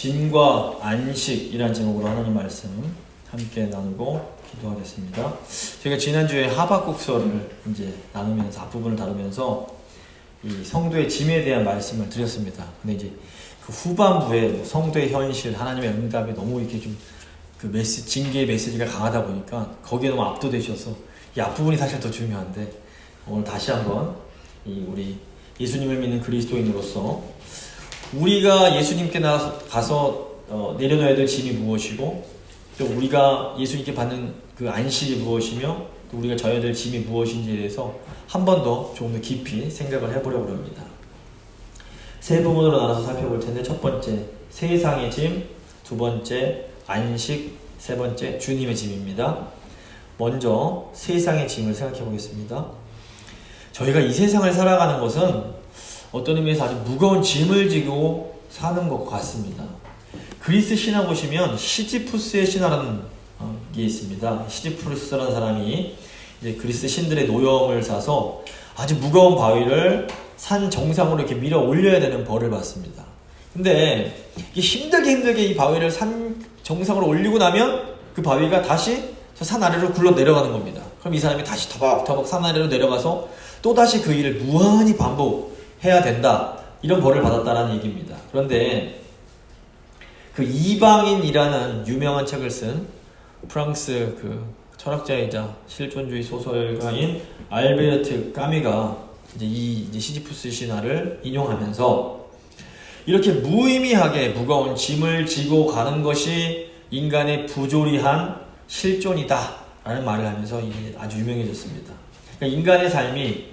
짐과 안식이란 제목으로 하나님 말씀 함께 나누고 기도하겠습니다. 저희가 지난주에 하박국서를 이제 나누면서 앞부분을 다루면서 이 성도의 짐에 대한 말씀을 드렸습니다. 근데 이제 그 후반부에 성도의 현실, 하나님의 응답이 너무 이렇게 좀 그 징계의 메시지가 강하다 보니까 거기에 너무 압도되셔서 이 앞부분이 사실 더 중요한데 오늘 다시 한번 우리 예수님을 믿는 그리스도인으로서 우리가 예수님께 가서 내려놔야 될 짐이 무엇이고 또 우리가 예수님께 받는 그 안식이 무엇이며 또 우리가 져야 될 짐이 무엇인지에 대해서 한 번 더 조금 더 깊이 생각을 해보려고 합니다. 세 부분으로 나눠서 살펴볼 텐데 첫 번째 세상의 짐, 두 번째 안식, 세 번째 주님의 짐입니다. 먼저 세상의 짐을 생각해 보겠습니다. 저희가 이 세상을 살아가는 것은 어떤 의미에서 아주 무거운 짐을 지고 사는 것 같습니다. 그리스 신화 보시면 시지푸스의 신화라는 게 있습니다. 시지푸스라는 사람이 이제 그리스 신들의 노염을 사서 아주 무거운 바위를 산 정상으로 이렇게 밀어 올려야 되는 벌을 받습니다. 근데 이게 힘들게 이 바위를 산 정상으로 올리고 나면 그 바위가 다시 저 산 아래로 굴러 내려가는 겁니다. 그럼 이 사람이 다시 터벅터벅 산 아래로 내려가서 또다시 그 일을 무한히 반복해야 된다. 이런 벌을 받았다라는 얘기입니다. 그런데 그 이방인이라는 유명한 책을 쓴 프랑스 그 철학자이자 실존주의 소설가인 알베르트 까미가 이제 시지푸스 신화를 인용하면서 이렇게 무의미하게 무거운 짐을 지고 가는 것이 인간의 부조리한 실존이다 라는 말을 하면서 이게 아주 유명해졌습니다. 그러니까 인간의 삶이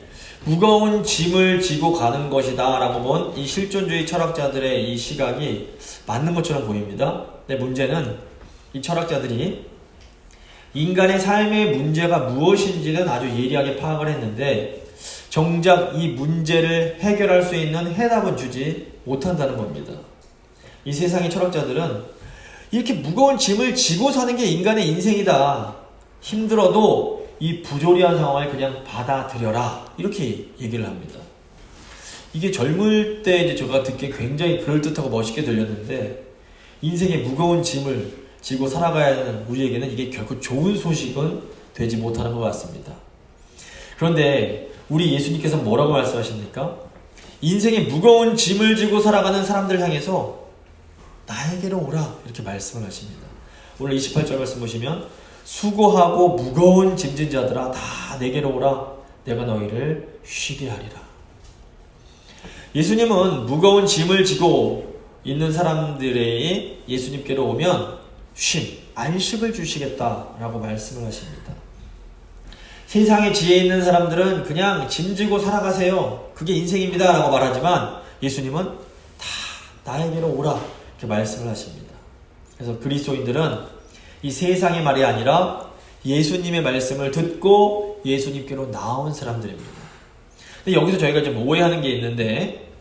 무거운 짐을 지고 가는 것이다 라고 본 이 실존주의 철학자들의 이 시각이 맞는 것처럼 보입니다. 근데 문제는 이 철학자들이 인간의 삶의 문제가 무엇인지는 아주 예리하게 파악을 했는데 정작 이 문제를 해결할 수 있는 해답은 주지 못한다는 겁니다. 이 세상의 철학자들은 이렇게 무거운 짐을 지고 사는 게 인간의 인생이다. 힘들어도 이 부조리한 상황을 그냥 받아들여라. 이렇게 얘기를 합니다. 이게 젊을 때 이제 제가 듣기에 굉장히 그럴듯하고 멋있게 들렸는데 인생의 무거운 짐을 지고 살아가야 하는 우리에게는 이게 결코 좋은 소식은 되지 못하는 것 같습니다. 그런데 우리 예수님께서 뭐라고 말씀하십니까? 인생의 무거운 짐을 지고 살아가는 사람들 향해서 나에게로 오라 이렇게 말씀을 하십니다. 오늘 28절 말씀 보시면 수고하고 무거운 짐진 자들아 다 내게로 오라 내가 너희를 쉬게 하리라. 예수님은 무거운 짐을 지고 있는 사람들의 예수님께로 오면 쉼, 안식을 주시겠다라고 말씀을 하십니다. 세상에 지혜 있는 사람들은 그냥 짐지고 살아가세요. 그게 인생입니다 라고 말하지만 예수님은 다 나에게로 오라 이렇게 말씀을 하십니다. 그래서 그리스도인들은 이 세상의 말이 아니라 예수님의 말씀을 듣고 예수님께로 나온 사람들입니다. 근데 여기서 저희가 좀 오해하는 게 있는데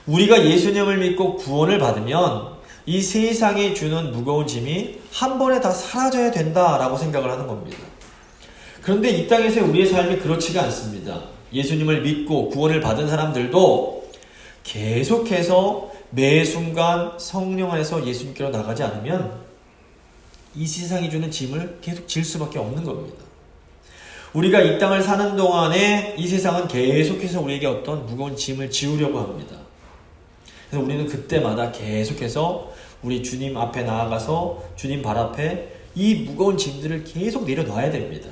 우리가 예수님을 믿고 구원을 받으면 이 세상이 주는 무거운 짐이 한 번에 다 사라져야 된다라고 생각을 하는 겁니다. 그런데 이 땅에서의 우리의 삶이 그렇지가 않습니다. 예수님을 믿고 구원을 받은 사람들도 계속해서 매 순간 성령 안에서 예수님께로 나가지 않으면 이 세상이 주는 짐을 계속 질 수밖에 없는 겁니다. 우리가 이 땅을 사는 동안에 이 세상은 계속해서 우리에게 어떤 무거운 짐을 지우려고 합니다. 그래서 우리는 그때마다 계속해서 우리 주님 앞에 나아가서 주님 발 앞에 이 무거운 짐들을 계속 내려놔야 됩니다.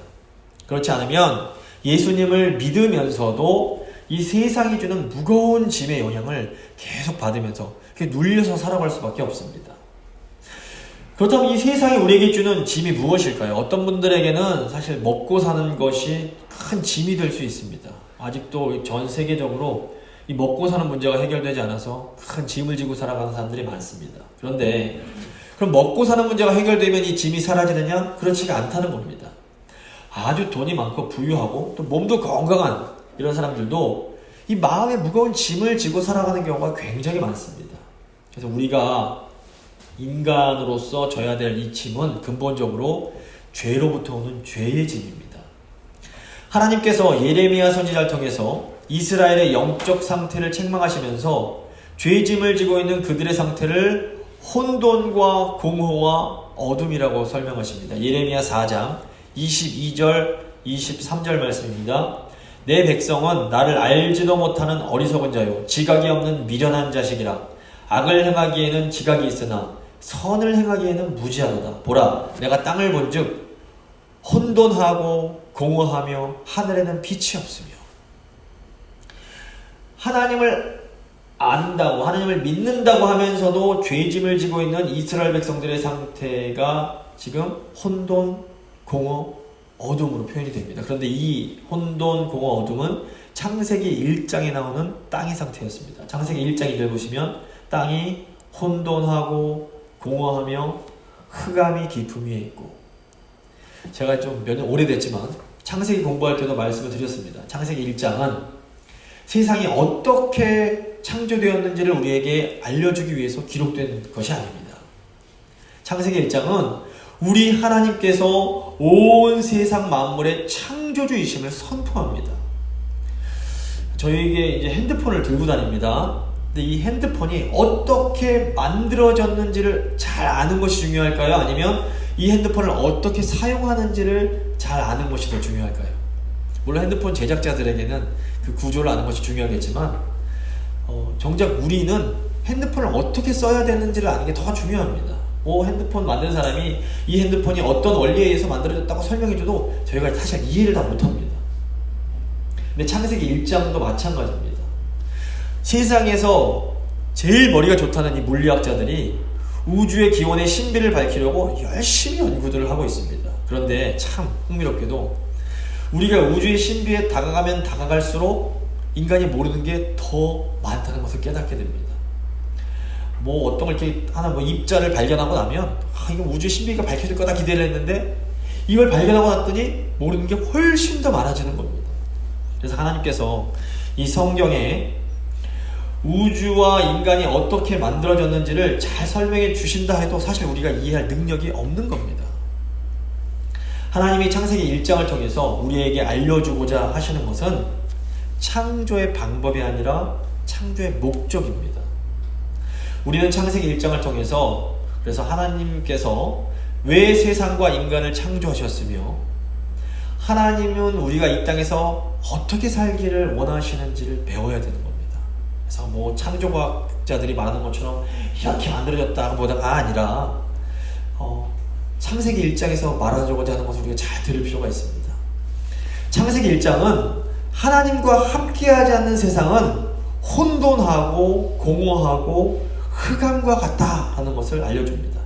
그렇지 않으면 예수님을 믿으면서도 이 세상이 주는 무거운 짐의 영향을 계속 받으면서 눌려서 살아갈 수밖에 없습니다. 그렇다면 이 세상이 우리에게 주는 짐이 무엇일까요? 어떤 분들에게는 사실 먹고 사는 것이 큰 짐이 될 수 있습니다. 아직도 전 세계적으로 이 먹고 사는 문제가 해결되지 않아서 큰 짐을 지고 살아가는 사람들이 많습니다. 그런데 그럼 먹고 사는 문제가 해결되면 이 짐이 사라지느냐? 그렇지가 않다는 겁니다. 아주 돈이 많고 부유하고 또 몸도 건강한 이런 사람들도 이 마음의 무거운 짐을 지고 살아가는 경우가 굉장히 많습니다. 그래서 우리가 인간으로서 져야 될 이 짐은 근본적으로 죄로부터 오는 죄의 짐입니다. 하나님께서 예레미야 선지자를 통해서 이스라엘의 영적 상태를 책망하시면서 죄짐을 지고 있는 그들의 상태를 혼돈과 공허와 어둠이라고 설명하십니다. 예레미야 4장 22절 23절 말씀입니다. 내 백성은 나를 알지도 못하는 어리석은 자요 지각이 없는 미련한 자식이라. 악을 행하기에는 지각이 있으나 선을 행하기에는 무지하도다. 보라, 내가 땅을 본즉 혼돈하고 공허하며 하늘에는 빛이 없으며. 하나님을 안다고, 하나님을 믿는다고 하면서도 죄짐을 지고 있는 이스라엘 백성들의 상태가 지금 혼돈, 공허, 어둠으로 표현이 됩니다. 그런데 이 혼돈, 공허, 어둠은 창세기 1장에 나오는 땅의 상태였습니다. 창세기 1장 2절 보시면 땅이 혼돈하고 공허하며 흑암이 깊음 위에 있고. 제가 좀 몇 년 오래됐지만 창세기 공부할 때도 말씀을 드렸습니다. 창세기 1장은 세상이 어떻게 창조되었는지를 우리에게 알려주기 위해서 기록된 것이 아닙니다. 창세기 1장은 우리 하나님께서 온 세상 만물의 창조주이심을 선포합니다. 저에게 이제 핸드폰을 들고 다닙니다. 근데 이 핸드폰이 어떻게 만들어졌는지를 잘 아는 것이 중요할까요? 아니면 이 핸드폰을 어떻게 사용하는지를 잘 아는 것이 더 중요할까요? 물론 핸드폰 제작자들에게는 그 구조를 아는 것이 중요하겠지만 정작 우리는 핸드폰을 어떻게 써야 되는지를 아는 게 더 중요합니다. 핸드폰 만든 사람이 이 핸드폰이 어떤 원리에 의해서 만들어졌다고 설명해줘도 저희가 사실 이해를 다 못합니다. 근데 창세기 1장도 마찬가지입니다. 세상에서 제일 머리가 좋다는 이 물리학자들이 우주의 기원의 신비를 밝히려고 열심히 연구들을 하고 있습니다. 그런데 참 흥미롭게도 우리가 우주의 신비에 다가가면 다가갈수록 인간이 모르는 게 더 많다는 것을 깨닫게 됩니다. 어떤 걸 이렇게 하나 입자를 발견하고 나면 이거 우주의 신비가 밝혀질 거다 기대를 했는데 이걸 발견하고 났더니 모르는 게 훨씬 더 많아지는 겁니다. 그래서 하나님께서 이 성경에 우주와 인간이 어떻게 만들어졌는지를 잘 설명해 주신다 해도 사실 우리가 이해할 능력이 없는 겁니다. 하나님이 창세기 1장을 통해서 우리에게 알려주고자 하시는 것은 창조의 방법이 아니라 창조의 목적입니다. 우리는 창세기 1장을 통해서 그래서 하나님께서 왜 세상과 인간을 창조하셨으며 하나님은 우리가 이 땅에서 어떻게 살기를 원하시는지를 배워야 되는 겁니다. 그래서 창조과학자들이 말하는 것처럼 이렇게 만들어졌다 보다가 아니라 창세기 1장에서 말하고자 하는 것을 우리가 잘 들을 필요가 있습니다. 창세기 1장은 하나님과 함께하지 않는 세상은 혼돈하고 공허하고 흑암과 같다 하는 것을 알려줍니다.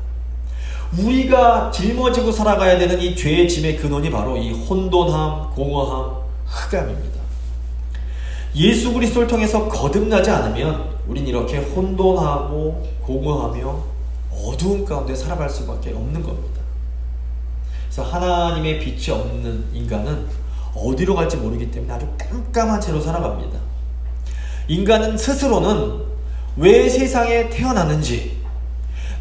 우리가 짊어지고 살아가야 되는 이 죄의 짐의 근원이 바로 이 혼돈함, 공허함, 흑암입니다. 예수 그리스도를 통해서 거듭나지 않으면 우린 이렇게 혼돈하고 공허하며 어두운 가운데 살아갈 수밖에 없는 겁니다. 그래서 하나님의 빛이 없는 인간은 어디로 갈지 모르기 때문에 아주 깜깜한 채로 살아갑니다. 인간은 스스로는 왜 세상에 태어났는지,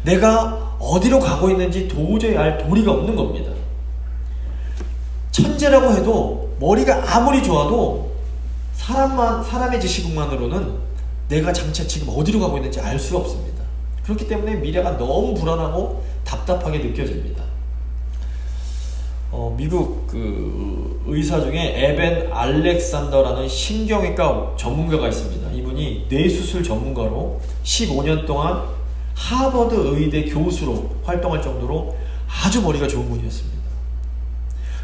내가 어디로 가고 있는지 도저히 알 도리가 없는 겁니다. 천재라고 해도 머리가 아무리 좋아도 사람의 지식만으로는 내가 장차 지금 어디로 가고 있는지 알 수가 없습니다. 그렇기 때문에 미래가 너무 불안하고 답답하게 느껴집니다. 미국 의사 중에 에벤 알렉산더라는 신경외과 전문가가 있습니다. 이분이 뇌수술 전문가로 15년 동안 하버드 의대 교수로 활동할 정도로 아주 머리가 좋은 분이었습니다.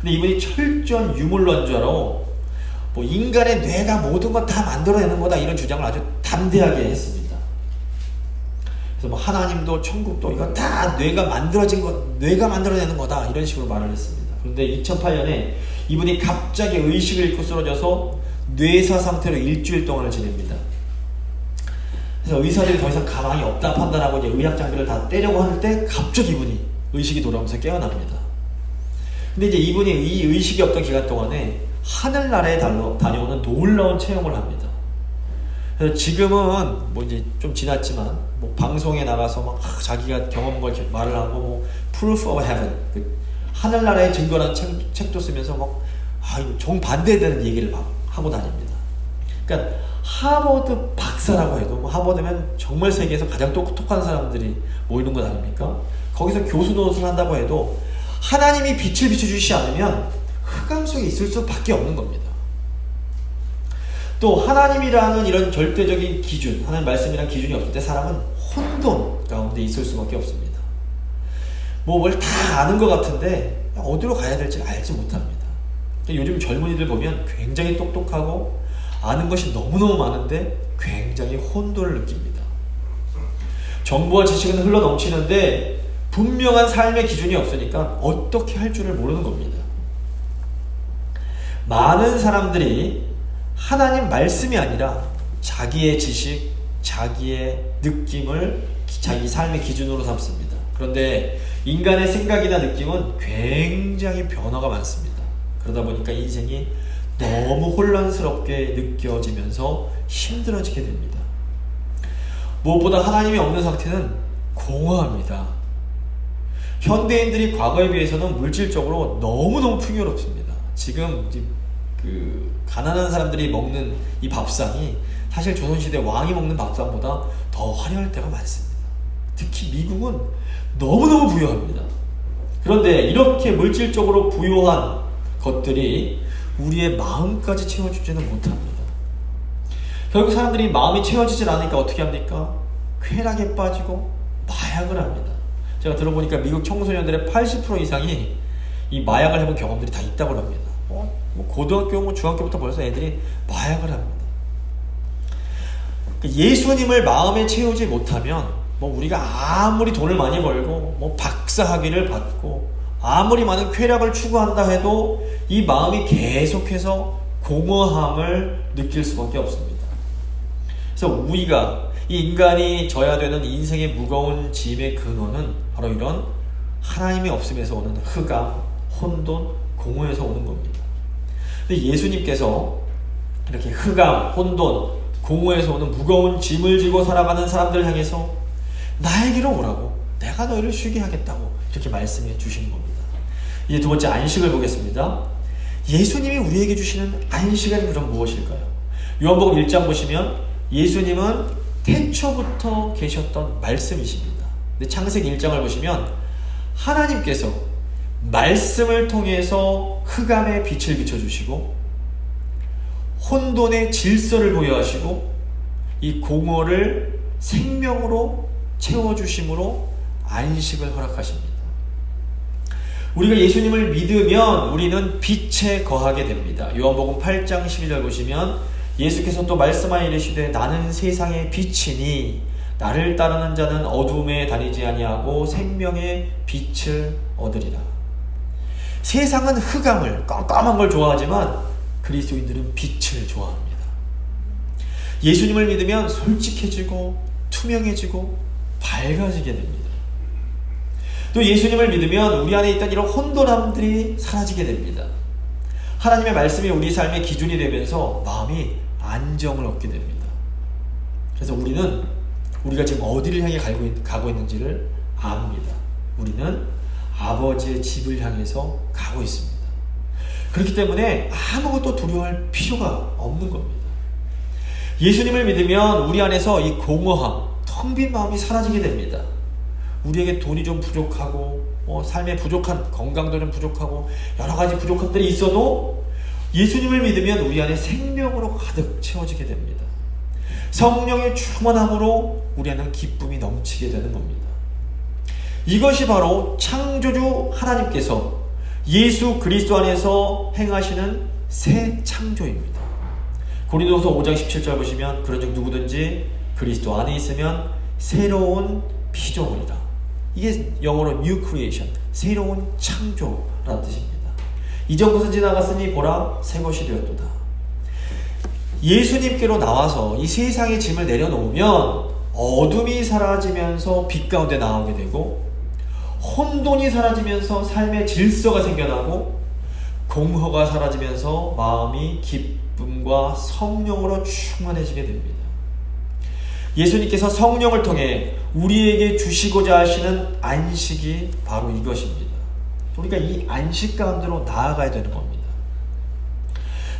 근데 이분이 철저한 유물론자로 인간의 뇌가 모든 것 다 만들어내는 거다 이런 주장을 아주 담대하게 했습니다. 그래서 하나님도 천국도 이거 다 뇌가 만들어내는 거다 이런 식으로 말을 했습니다. 그런데 2008년에 이분이 갑자기 의식을 잃고 쓰러져서 뇌사 상태로 일주일 동안을 지냅니다. 그래서 의사들이 더 이상 가망이 없다 판단하고 이제 의학 장비를 다 떼려고 할 때 갑자기 이분이 의식이 돌아오면서 깨어납니다. 근데 이제 이분이 이 의식이 없던 기간 동안에 하늘나라에 다녀오는 놀라운 체험을 합니다. 그래서 지금은 이제 좀 지났지만 방송에 나가서 막 자기가 경험한 걸 말을 하고 Proof of Heaven 하늘나라의 증거라는 책도 쓰면서 정반대되는 얘기를 막 하고 다닙니다. 그러니까 하버드 박사라고 해도, 뭐 하버드면 정말 세계에서 가장 똑똑한 사람들이 모이는 것 아닙니까? 거기서 교수 노릇을 한다고 해도 하나님이 빛을 비춰주시지 않으면 흑암 속에 있을 수밖에 없는 겁니다. 또 하나님이라는 이런 절대적인 기준, 하나님 말씀이라는 기준이 없을 때 사람은 혼돈 가운데 있을 수밖에 없습니다. 뭐 뭘 다 아는 것 같은데 어디로 가야 될지 알지 못합니다. 요즘 젊은이들 보면 굉장히 똑똑하고 아는 것이 너무너무 많은데 굉장히 혼돈을 느낍니다. 정보와 지식은 흘러 넘치는데 분명한 삶의 기준이 없으니까 어떻게 할 줄을 모르는 겁니다. 많은 사람들이 하나님 말씀이 아니라 자기의 지식, 자기의 느낌을 자기 삶의 기준으로 삼습니다. 그런데 인간의 생각이나 느낌은 굉장히 변화가 많습니다. 그러다 보니까 인생이 너무 혼란스럽게 느껴지면서 힘들어지게 됩니다. 무엇보다 하나님이 없는 상태는 공허합니다. 현대인들이 과거에 비해서는 물질적으로 너무너무 풍요롭습니다. 지금 가난한 사람들이 먹는 이 밥상이 사실 조선시대 왕이 먹는 밥상보다 더 화려할 때가 많습니다. 특히 미국은 너무너무 부유합니다. 그런데 이렇게 물질적으로 부유한 것들이 우리의 마음까지 채워주지는 못합니다. 결국 사람들이 마음이 채워지질 않으니까 어떻게 합니까? 쾌락에 빠지고 마약을 합니다. 제가 들어보니까 미국 청소년들의 80% 이상이 이 마약을 해본 경험들이 다 있다고 합니다. 뭐 고등학교, 중학교부터 벌써 애들이 마약을 합니다. 예수님을 마음에 채우지 못하면 우리가 아무리 돈을 많이 벌고 박사학위를 받고 아무리 많은 쾌락을 추구한다 해도 이 마음이 계속해서 공허함을 느낄 수밖에 없습니다. 그래서 우리가 이 인간이 져야 되는 인생의 무거운 짐의 근원은 바로 이런 하나님이 없음에서 오는 흑암, 혼돈, 공허에서 오는 겁니다. 근데 예수님께서 이렇게 흑암, 혼돈, 공허에서 오는 무거운 짐을 지고 살아가는 사람들을 향해서 나에게로 오라고, 내가 너희를 쉬게 하겠다고 이렇게 말씀해 주시는 겁니다. 이제 두 번째 안식을 보겠습니다. 예수님이 우리에게 주시는 안식은 그럼 무엇일까요? 요한복음 1장 보시면 예수님은 태초부터 계셨던 말씀이십니다. 근데 창세기 1장을 보시면 하나님께서 말씀을 통해서 흑암에 빛을 비춰주시고 혼돈의 질서를 보여하시고 이 공허를 생명으로 채워주심으로 안식을 허락하십니다. 우리가 예수님을 믿으면 우리는 빛에 거하게 됩니다. 요한복음 8장 12절 보시면 예수께서 또 말씀하여 이르시되 나는 세상의 빛이니 나를 따르는 자는 어둠에 다니지 아니하고 생명의 빛을 얻으리라. 세상은 흑암을, 깜깜한 걸 좋아하지만 그리스도인들은 빛을 좋아합니다. 예수님을 믿으면 솔직해지고 투명해지고 밝아지게 됩니다. 또 예수님을 믿으면 우리 안에 있던 이런 혼돈함들이 사라지게 됩니다. 하나님의 말씀이 우리 삶의 기준이 되면서 마음이 안정을 얻게 됩니다. 그래서 우리가 지금 어디를 향해 가고 있는지를 압니다. 우리는 아버지의 집을 향해서 가고 있습니다. 그렇기 때문에 아무것도 두려워할 필요가 없는 겁니다. 예수님을 믿으면 우리 안에서 이 공허함, 텅 빈 마음이 사라지게 됩니다. 우리에게 돈이 좀 부족하고 삶에 부족한, 건강도 좀 부족하고 여러 가지 부족함들이 있어도 예수님을 믿으면 우리 안에 생명으로 가득 채워지게 됩니다. 성령의 충만함으로 우리 안에는 기쁨이 넘치게 되는 겁니다. 이것이 바로 창조주 하나님께서 예수 그리스도 안에서 행하시는 새 창조입니다. 고린도서 5장 17절 보시면 그런즉 누구든지 그리스도 안에 있으면 새로운 피조물이다. 이게 영어로 new creation, 새로운 창조라는 뜻입니다. 이전 것은 지나갔으니 보라 새 것이 되었도다. 예수님께로 나와서 이 세상의 짐을 내려놓으면 어둠이 사라지면서 빛 가운데 나오게 되고 혼돈이 사라지면서 삶의 질서가 생겨나고 공허가 사라지면서 마음이 기쁨과 성령으로 충만해지게 됩니다. 예수님께서 성령을 통해 우리에게 주시고자 하시는 안식이 바로 이것입니다. 우리가 이 안식 가운데로 나아가야 되는 겁니다.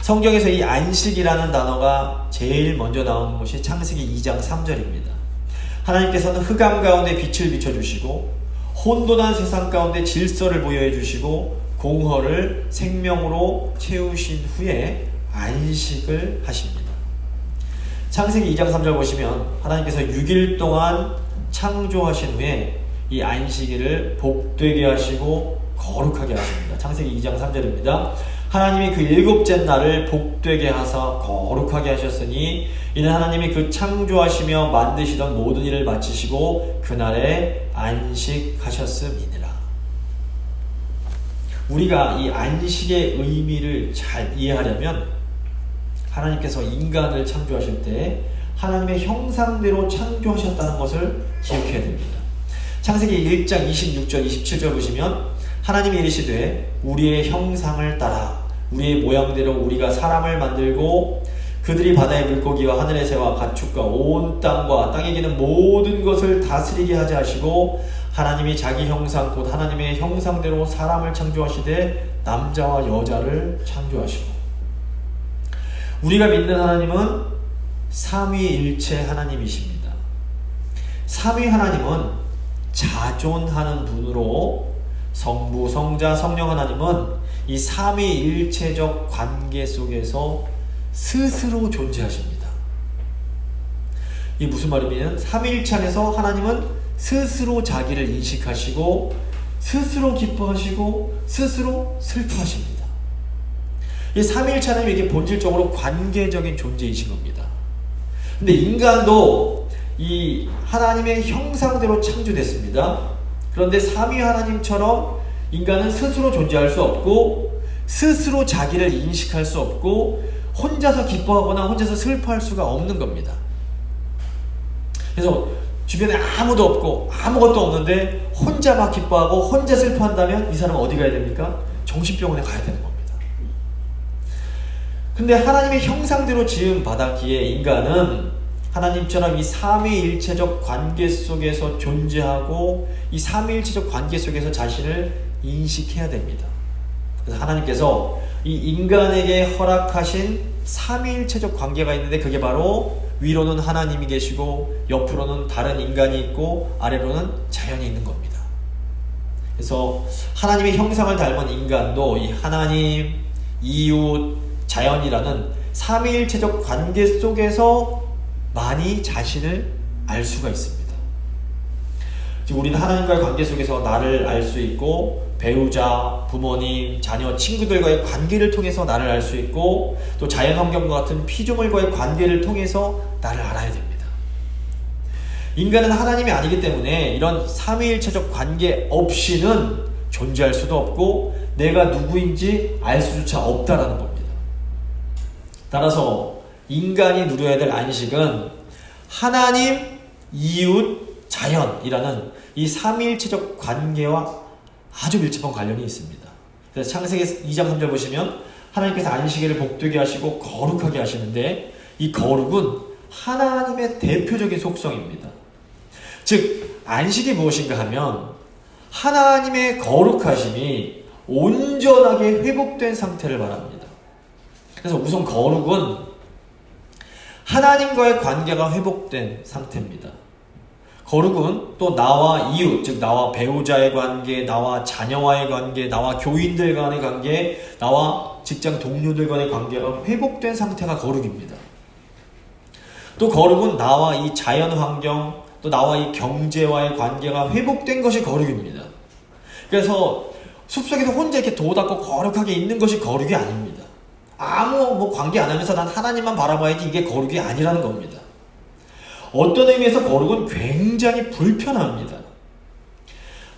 성경에서 이 안식이라는 단어가 제일 먼저 나오는 것이 창세기 2장 3절입니다. 하나님께서는 흑암 가운데 빛을 비춰주시고 혼돈한 세상 가운데 질서를 부여해 주시고 공허를 생명으로 채우신 후에 안식을 하십니다. 창세기 2장 3절 보시면 하나님께서 6일 동안 창조하신 후에 이 안식일을 복되게 하시고 거룩하게 하십니다. 창세기 2장 3절입니다. 하나님이 그 일곱째 날을 복되게 하사 거룩하게 하셨으니 이는 하나님이 그 창조하시며 만드시던 모든 일을 마치시고 그날에 안식하셨음이니라. 우리가 이 안식의 의미를 잘 이해하려면 하나님께서 인간을 창조하실 때 하나님의 형상대로 창조하셨다는 것을 기억해야 됩니다. 창세기 1장 26절 27절 보시면 하나님이 이르시되 우리의 형상을 따라 우리의 모양대로 우리가 사람을 만들고 그들이 바다의 물고기와 하늘의 새와 가축과 온 땅과 땅에 기는 모든 것을 다스리게 하자 하시고 하나님이 자기 형상 곧 하나님의 형상대로 사람을 창조하시되 남자와 여자를 창조하시고 우리가 믿는 하나님은 삼위일체 하나님이십니다. 삼위 하나님은 자존하는 분으로 성부, 성자, 성령 하나님은 이 삼위일체적 관계 속에서 스스로 존재하십니다. 이게 무슨 말이냐면 삼위일체 안에서 하나님은 스스로 자기를 인식하시고 스스로 기뻐하시고 스스로 슬퍼하십니다. 이 삼위일체 하나님이 이게 본질적으로 관계적인 존재이신 겁니다. 근데 인간도 이 하나님의 형상대로 창조됐습니다. 그런데 삼위 하나님처럼 인간은 스스로 존재할 수 없고 스스로 자기를 인식할 수 없고 혼자서 기뻐하거나 혼자서 슬퍼할 수가 없는 겁니다. 그래서 주변에 아무도 없고 아무것도 없는데 혼자 막 기뻐하고 혼자 슬퍼한다면 이 사람은 어디 가야 됩니까? 정신병원에 가야 되는 겁니다. 근데 하나님의 형상대로 지음 받았기에 인간은 하나님처럼 이 삼위일체적 관계 속에서 존재하고 이 삼위일체적 관계 속에서 자신을 인식해야 됩니다. 그래서 하나님께서 이 인간에게 허락하신 삼위일체적 관계가 있는데 그게 바로 위로는 하나님이 계시고 옆으로는 다른 인간이 있고 아래로는 자연이 있는 겁니다. 그래서 하나님의 형상을 닮은 인간도 이 하나님, 이웃, 자연이라는 삼위일체적 관계 속에서 많이 자신을 알 수가 있습니다. 지금 우리는 하나님과의 관계 속에서 나를 알 수 있고 배우자, 부모님, 자녀, 친구들과의 관계를 통해서 나를 알 수 있고 또 자연환경과 같은 피조물과의 관계를 통해서 나를 알아야 됩니다. 인간은 하나님이 아니기 때문에 이런 삼위일체적 관계 없이는 존재할 수도 없고 내가 누구인지 알 수조차 없다라는 겁니다. 따라서 인간이 누려야 될 안식은 하나님, 이웃, 자연이라는 이 삼위일체적 관계와 아주 밀접한 관련이 있습니다. 그래서 창세기 2장 3절 보시면 하나님께서 안식일을 복되게 하시고 거룩하게 하시는데 이 거룩은 하나님의 대표적인 속성입니다. 즉 안식이 무엇인가 하면 하나님의 거룩하심이 온전하게 회복된 상태를 말합니다. 그래서 우선 거룩은 하나님과의 관계가 회복된 상태입니다. 거룩은 또 나와 이웃, 즉 나와 배우자의 관계, 나와 자녀와의 관계, 나와 교인들 간의 관계, 나와 직장 동료들 간의 관계가 회복된 상태가 거룩입니다. 또 거룩은 나와 이 자연 환경, 또 나와 이 경제와의 관계가 회복된 것이 거룩입니다. 그래서 숲속에서 혼자 이렇게 도 닦고 거룩하게 있는 것이 거룩이 아닙니다. 아무 관계 안 하면서 난 하나님만 바라봐야지 이게 거룩이 아니라는 겁니다. 어떤 의미에서 거룩은 굉장히 불편합니다.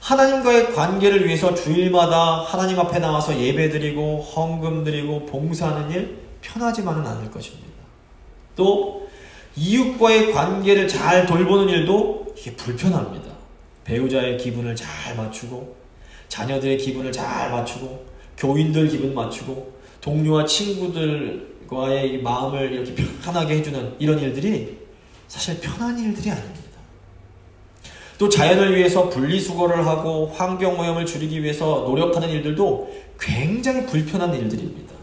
하나님과의 관계를 위해서 주일마다 하나님 앞에 나와서 예배드리고 헌금드리고 봉사하는 일 편하지만은 않을 것입니다. 또 이웃과의 관계를 잘 돌보는 일도 이게 불편합니다. 배우자의 기분을 잘 맞추고 자녀들의 기분을 잘 맞추고 교인들 기분 맞추고 동료와 친구들과의 마음을 이렇게 편하게 해주는 이런 일들이 사실 편한 일들이 아닙니다. 또 자연을 위해서 분리수거를 하고 환경오염을 줄이기 위해서 노력하는 일들도 굉장히 불편한 일들입니다.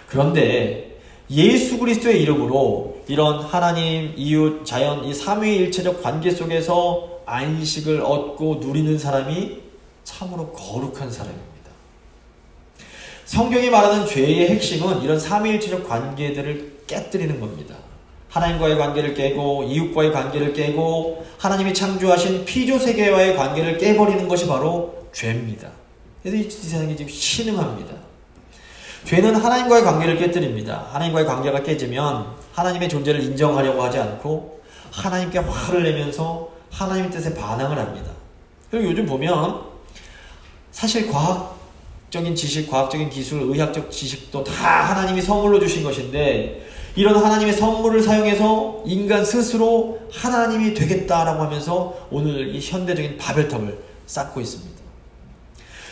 그런데 예수 그리스도의 이름으로 이런 하나님, 이웃, 자연 이 삼위일체적 관계 속에서 안식을 얻고 누리는 사람이 참으로 거룩한 사람입니다. 성경이 말하는 죄의 핵심은 이런 삼위일체적 관계들을 깨뜨리는 겁니다. 하나님과의 관계를 깨고 이웃과의 관계를 깨고 하나님이 창조하신 피조세계와의 관계를 깨버리는 것이 바로 죄입니다. 그래서 이 세상이 지금 신음합니다. 죄는 하나님과의 관계를 깨뜨립니다. 하나님과의 관계가 깨지면 하나님의 존재를 인정하려고 하지 않고 하나님께 화를 내면서 하나님의 뜻에 반항을 합니다. 그리고 요즘 보면 사실 과학적인 지식, 과학적인 기술, 의학적 지식도 다 하나님이 선물로 주신 것인데 이런 하나님의 선물을 사용해서 인간 스스로 하나님이 되겠다라고 하면서 오늘 이 현대적인 바벨탑을 쌓고 있습니다.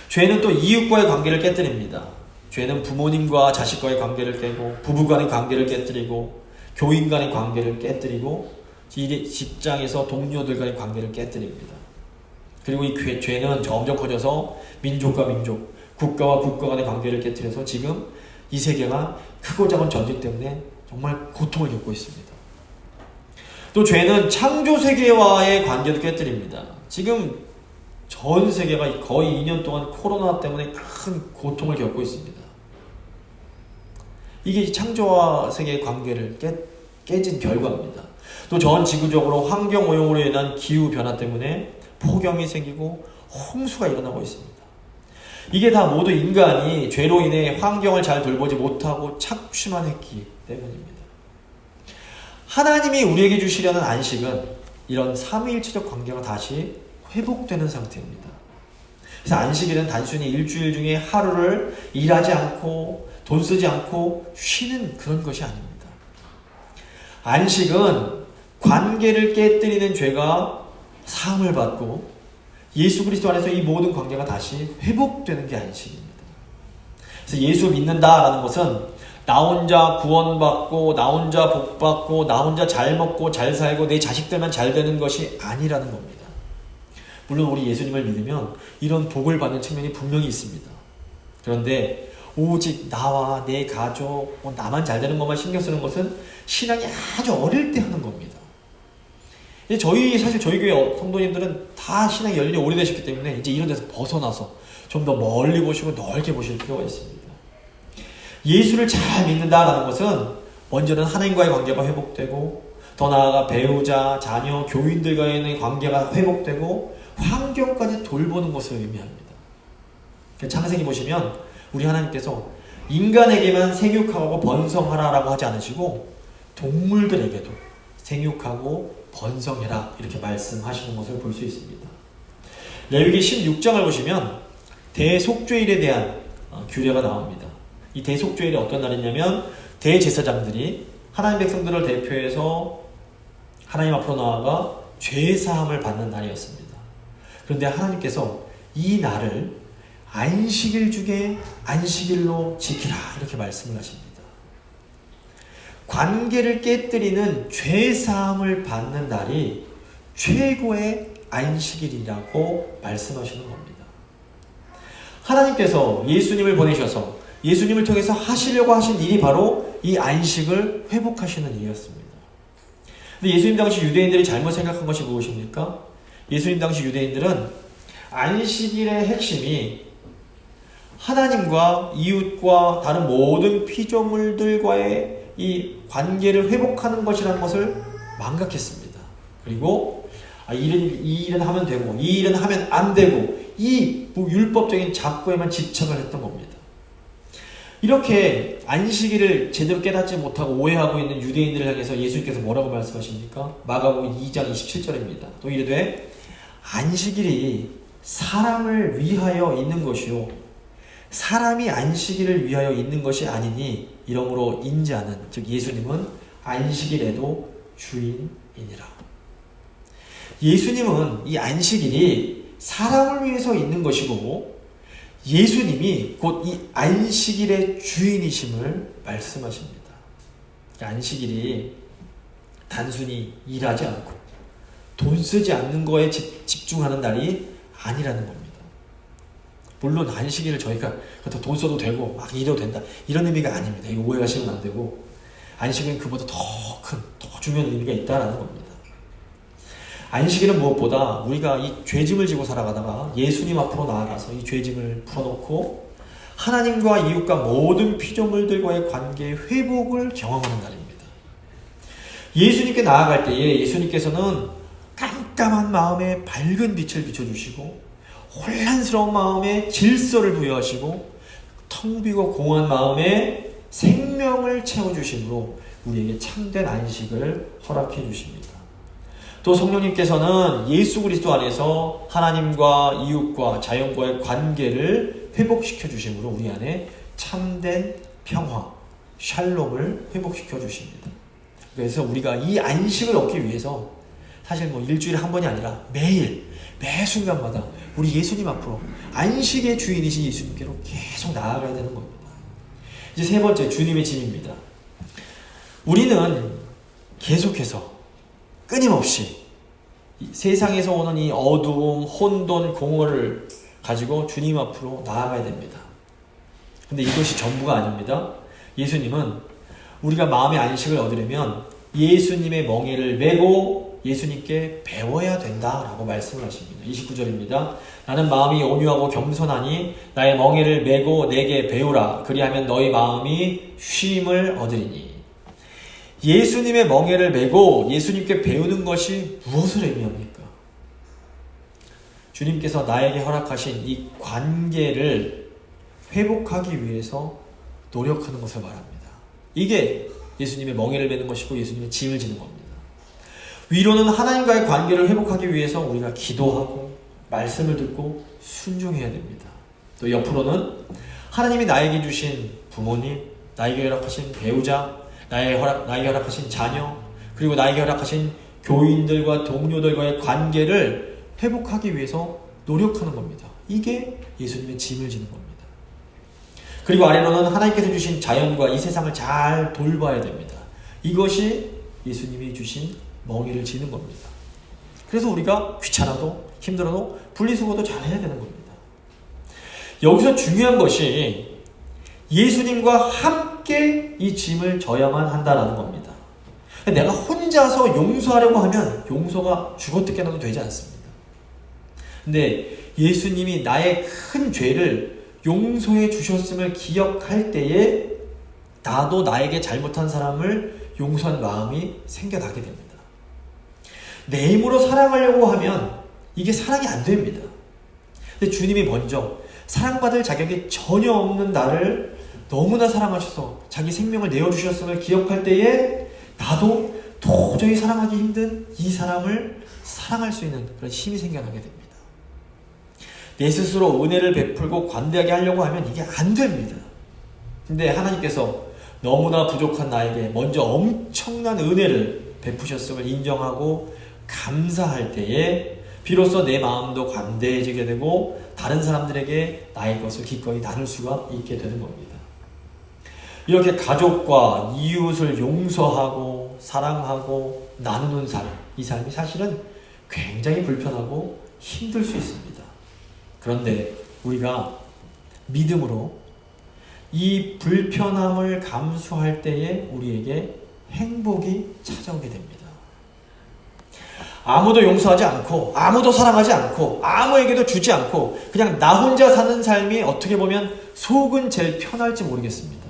죄는 또 이웃과의 관계를 깨뜨립니다. 죄는 부모님과 자식과의 관계를 깨고 부부 간의 관계를 깨뜨리고 교인 간의 관계를 깨뜨리고 직장에서 동료들 간의 관계를 깨뜨립니다. 그리고 이 죄는 점점 커져서 민족과 민족, 국가와 국가 간의 관계를 깨뜨려서 지금 이 세계가 크고 작은 전쟁 때문에 정말 고통을 겪고 있습니다. 또 죄는 창조 세계와의 관계도 깨뜨립니다. 지금 전 세계가 거의 2년 동안 코로나 때문에 큰 고통을 겪고 있습니다. 이게 창조와 세계의 관계를 깨진 결과입니다. 또 전 지구적으로 환경오염으로 인한 기후변화 때문에 폭염이 생기고 홍수가 일어나고 있습니다. 이게 다 모두 인간이 죄로 인해 환경을 잘 돌보지 못하고 착취만 했기 때문입니다. 하나님이 우리에게 주시려는 안식은 이런 삼위일체적 관계가 다시 회복되는 상태입니다. 그래서 안식일은 단순히 일주일 중에 하루를 일하지 않고 돈 쓰지 않고 쉬는 그런 것이 아닙니다. 안식은 관계를 깨뜨리는 죄가 사함을 받고 예수 그리스도 안에서 이 모든 관계가 다시 회복되는 게 안식입니다. 그래서 예수 믿는다라는 것은 나 혼자 구원받고 나 혼자 복받고 나 혼자 잘 먹고 잘 살고 내 자식들만 잘 되는 것이 아니라는 겁니다. 물론 우리 예수님을 믿으면 이런 복을 받는 측면이 분명히 있습니다. 그런데 오직 나와 내 가족, 나만 잘 되는 것만 신경 쓰는 것은 신앙이 아주 어릴 때 하는 겁니다. 사실 저희 교회 성도님들은 다 신앙이 연륜이 오래되셨기 때문에 이제 이런 데서 벗어나서 좀 더 멀리 보시고 넓게 보실 필요가 있습니다. 예수를 잘 믿는다라는 것은 먼저는 하나님과의 관계가 회복되고 더 나아가 배우자, 자녀, 교인들과의 관계가 회복되고 환경까지 돌보는 것을 의미합니다. 창세기 보시면 우리 하나님께서 인간에게만 생육하고 번성하라라고 하지 않으시고 동물들에게도 생육하고 번성해라 이렇게 말씀하시는 것을 볼 수 있습니다. 레위기 16장을 보시면 대속죄일에 대한 규례가 나옵니다. 이 대속죄일이 어떤 날이냐면 대제사장들이 하나님 백성들을 대표해서 하나님 앞으로 나아가 죄사함을 받는 날이었습니다. 그런데 하나님께서 이 날을 안식일 중에 안식일로 지키라 이렇게 말씀을 하십니다. 관계를 깨뜨리는 죄사함을 받는 날이 최고의 안식일이라고 말씀하시는 겁니다. 하나님께서 예수님을 보내셔서 예수님을 통해서 하시려고 하신 일이 바로 이 안식을 회복하시는 일이었습니다. 근데 예수님 당시 유대인들이 잘못 생각한 것이 무엇입니까? 예수님 당시 유대인들은 안식일의 핵심이 하나님과 이웃과 다른 모든 피조물들과의 이 관계를 회복하는 것이라는 것을 망각했습니다. 그리고 이 일은 하면 되고 이 일은 하면 안 되고 이 율법적인 작고에만 집착을 했던 겁니다. 이렇게 안식일을 제대로 깨닫지 못하고 오해하고 있는 유대인들을 향해서 예수님께서 뭐라고 말씀하십니까? 마가복음 2장 27절입니다. 또 이르되 안식일이 사람을 위하여 있는 것이요 사람이 안식일을 위하여 있는 것이 아니니 이러므로 인자는 즉 예수님은 안식일에도 주인이니라. 예수님은 이 안식일이 사람을 위해서 있는 것이고 예수님이 곧 이 안식일의 주인이심을 말씀하십니다. 안식일이 단순히 일하지 않고 돈 쓰지 않는 거에 집중하는 날이 아니라는 겁니다. 물론 안식일을 저희가 돈 써도 되고 막 일해도 된다 이런 의미가 아닙니다. 이거 오해하시면 안 되고 안식일은 그보다 더 큰, 더 중요한 의미가 있다는 겁니다. 안식일은 무엇보다 우리가 이 죄짐을 지고 살아가다가 예수님 앞으로 나아가서 이 죄짐을 풀어놓고 하나님과 이웃과 모든 피조물들과의 관계의 회복을 경험하는 날입니다. 예수님께 나아갈 때에 예수님께서는 깜깜한 마음에 밝은 빛을 비춰주시고 혼란스러운 마음에 질서를 부여하시고 텅 비고 공허한 마음에 생명을 채워주심으로 우리에게 참된 안식을 허락해 주십니다. 또 성령님께서는 예수 그리스도 안에서 하나님과 이웃과 자연과의 관계를 회복시켜 주심으로 우리 안에 참된 평화, 샬롬을 회복시켜 주십니다. 그래서 우리가 이 안식을 얻기 위해서 사실 일주일에 한 번이 아니라 매일, 매 순간마다 우리 예수님 앞으로 안식의 주인이신 예수님께로 계속 나아가야 되는 겁니다. 이제 세 번째, 주님의 짐입니다. 우리는 계속해서 끊임없이 세상에서 오는 이 어두움, 혼돈, 공허를 가지고 주님 앞으로 나아가야 됩니다. 근데 이것이 전부가 아닙니다. 예수님은 우리가 마음의 안식을 얻으려면 예수님의 멍에를 메고 예수님께 배워야 된다라고 말씀을 하십니다. 29절입니다. 나는 마음이 온유하고 겸손하니 나의 멍에를 메고 내게 배우라. 그리하면 너희 마음이 쉼을 얻으리니. 예수님의 멍에를 메고 예수님께 배우는 것이 무엇을 의미합니까? 주님께서 나에게 허락하신 이 관계를 회복하기 위해서 노력하는 것을 말합니다. 이게 예수님의 멍에를 메는 것이고 예수님의 짐을 지는 겁니다. 위로는 하나님과의 관계를 회복하기 위해서 우리가 기도하고 말씀을 듣고 순종해야 됩니다. 또 옆으로는 하나님이 나에게 주신 부모님, 나에게 허락하신 배우자, 나에게 허락하신 자녀, 그리고 나에게 허락하신 교인들과 동료들과의 관계를 회복하기 위해서 노력하는 겁니다. 이게 예수님의 짐을 지는 겁니다. 그리고 아래로는 하나님께서 주신 자연과 이 세상을 잘 돌봐야 됩니다. 이것이 예수님이 주신 멍에를 지는 겁니다. 그래서 우리가 귀찮아도 힘들어도 분리수거도 잘 해야 되는 겁니다. 여기서 중요한 것이 예수님과 함께 이 짐을 져야만 한다는 겁니다. 내가 혼자서 용서하려고 하면 용서가 죽어뜯겨나도 되지 않습니다. 근데 예수님이 나의 큰 죄를 용서해 주셨음을 기억할 때에 나도 나에게 잘못한 사람을 용서한 마음이 생겨나게 됩니다. 내 힘으로 사랑하려고 하면 이게 사랑이 안 됩니다. 근데 주님이 먼저 사랑받을 자격이 전혀 없는 나를 너무나 사랑하셔서 자기 생명을 내어주셨음을 기억할 때에 나도 도저히 사랑하기 힘든 이 사람을 사랑할 수 있는 그런 힘이 생겨나게 됩니다. 내 스스로 은혜를 베풀고 관대하게 하려고 하면 이게 안 됩니다. 근데 하나님께서 너무나 부족한 나에게 먼저 엄청난 은혜를 베푸셨음을 인정하고 감사할 때에 비로소 내 마음도 관대해지게 되고 다른 사람들에게 나의 것을 기꺼이 나눌 수가 있게 되는 겁니다. 이렇게 가족과 이웃을 용서하고 사랑하고 나누는 삶, 이 삶이 사실은 굉장히 불편하고 힘들 수 있습니다. 그런데 우리가 믿음으로 이 불편함을 감수할 때에 우리에게 행복이 찾아오게 됩니다. 아무도 용서하지 않고 아무도 사랑하지 않고 아무에게도 주지 않고 그냥 나 혼자 사는 삶이 어떻게 보면 속은 제일 편할지 모르겠습니다.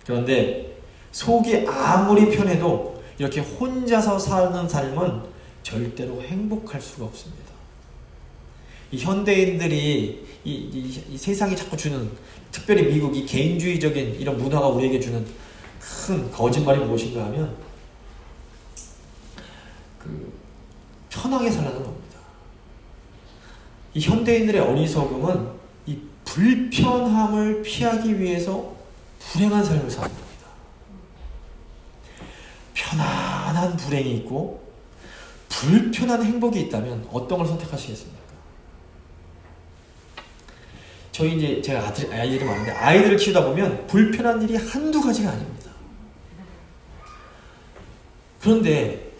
그런데 속이 아무리 편해도 이렇게 혼자서 사는 삶은 절대로 행복할 수가 없습니다. 이 현대인들이 이 세상이 자꾸 주는, 특별히 미국 이 개인주의적인 이런 문화가 우리에게 주는 큰 거짓말이 무엇인가 하면 편하게 살라는 겁니다. 이 현대인들의 어리석음은 이 불편함을 피하기 위해서 불행한 삶을 사는 겁니다. 편안한 불행이 있고 불편한 행복이 있다면 어떤 걸 선택하시겠습니까? 저희 이제 제가 아이들이 많은데 아이들을 키우다 보면 불편한 일이 한두 가지가 아닙니다. 그런데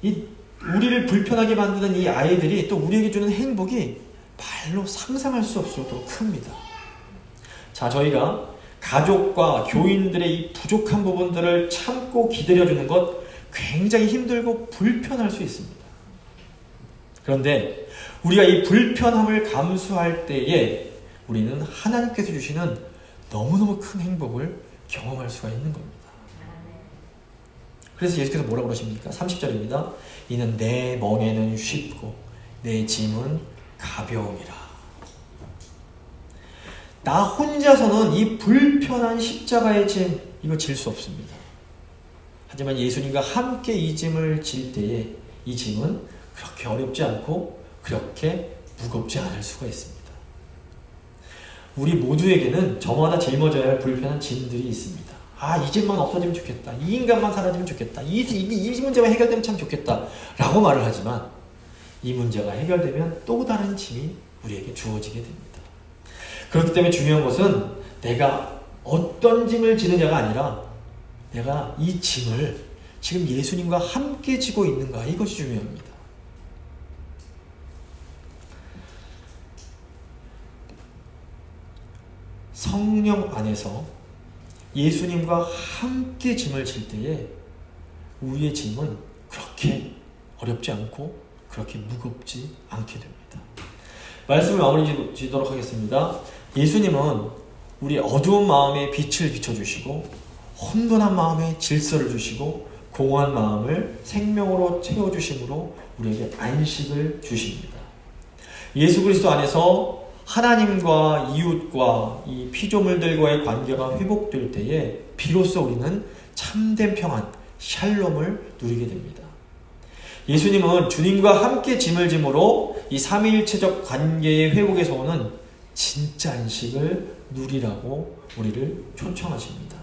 우리를 불편하게 만드는 이 아이들이 또 우리에게 주는 행복이 말로 상상할 수 없을 정도로 큽니다. 자, 저희가 가족과 교인들의 이 부족한 부분들을 참고 기다려주는 것 굉장히 힘들고 불편할 수 있습니다. 그런데 우리가 이 불편함을 감수할 때에 우리는 하나님께서 주시는 너무너무 큰 행복을 경험할 수가 있는 겁니다. 그래서 예수께서 뭐라고 그러십니까? 30절입니다. 이는 내 멍에는 쉽고 내 짐은 가벼움이라. 나 혼자서는 이 불편한 십자가의 짐, 이거 질 수 없습니다. 하지만 예수님과 함께 이 짐을 질 때에 이 짐은 그렇게 어렵지 않고 그렇게 무겁지 않을 수가 있습니다. 우리 모두에게는 저마다 짊어져야 할 불편한 짐들이 있습니다. 아, 이 짐만 없어지면 좋겠다. 이 인간만 사라지면 좋겠다. 이 문제만 해결되면 참 좋겠다. 라고 말을 하지만 이 문제가 해결되면 또 다른 짐이 우리에게 주어지게 됩니다. 그렇기 때문에 중요한 것은 내가 어떤 짐을 지느냐가 아니라 내가 이 짐을 지금 예수님과 함께 지고 있는가, 이것이 중요합니다. 성령 안에서 예수님과 함께 짐을 질 때에 우리의 짐은 그렇게 어렵지 않고 그렇게 무겁지 않게 됩니다. 말씀을 마무리 짓도록 하겠습니다. 예수님은 우리 어두운 마음에 빛을 비춰주시고 혼돈한 마음에 질서를 주시고 공허한 마음을 생명으로 채워주심으로 우리에게 안식을 주십니다. 예수 그리스도 안에서 하나님과 이웃과 이 피조물들과의 관계가 회복될 때에 비로소 우리는 참된 평안, 샬롬을 누리게 됩니다. 예수님은 주님과 함께 짐을 짐으로 이 삼위일체적 관계의 회복에서 오는 진짜 안식을 누리라고 우리를 초청하십니다.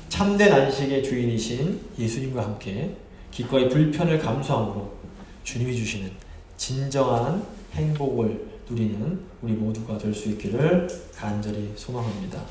참된 안식의 주인이신 예수님과 함께 기꺼이 불편을 감수함으로 주님이 주시는 진정한 행복을 누리는 우리 모두가 될 수 있기를 간절히 소망합니다.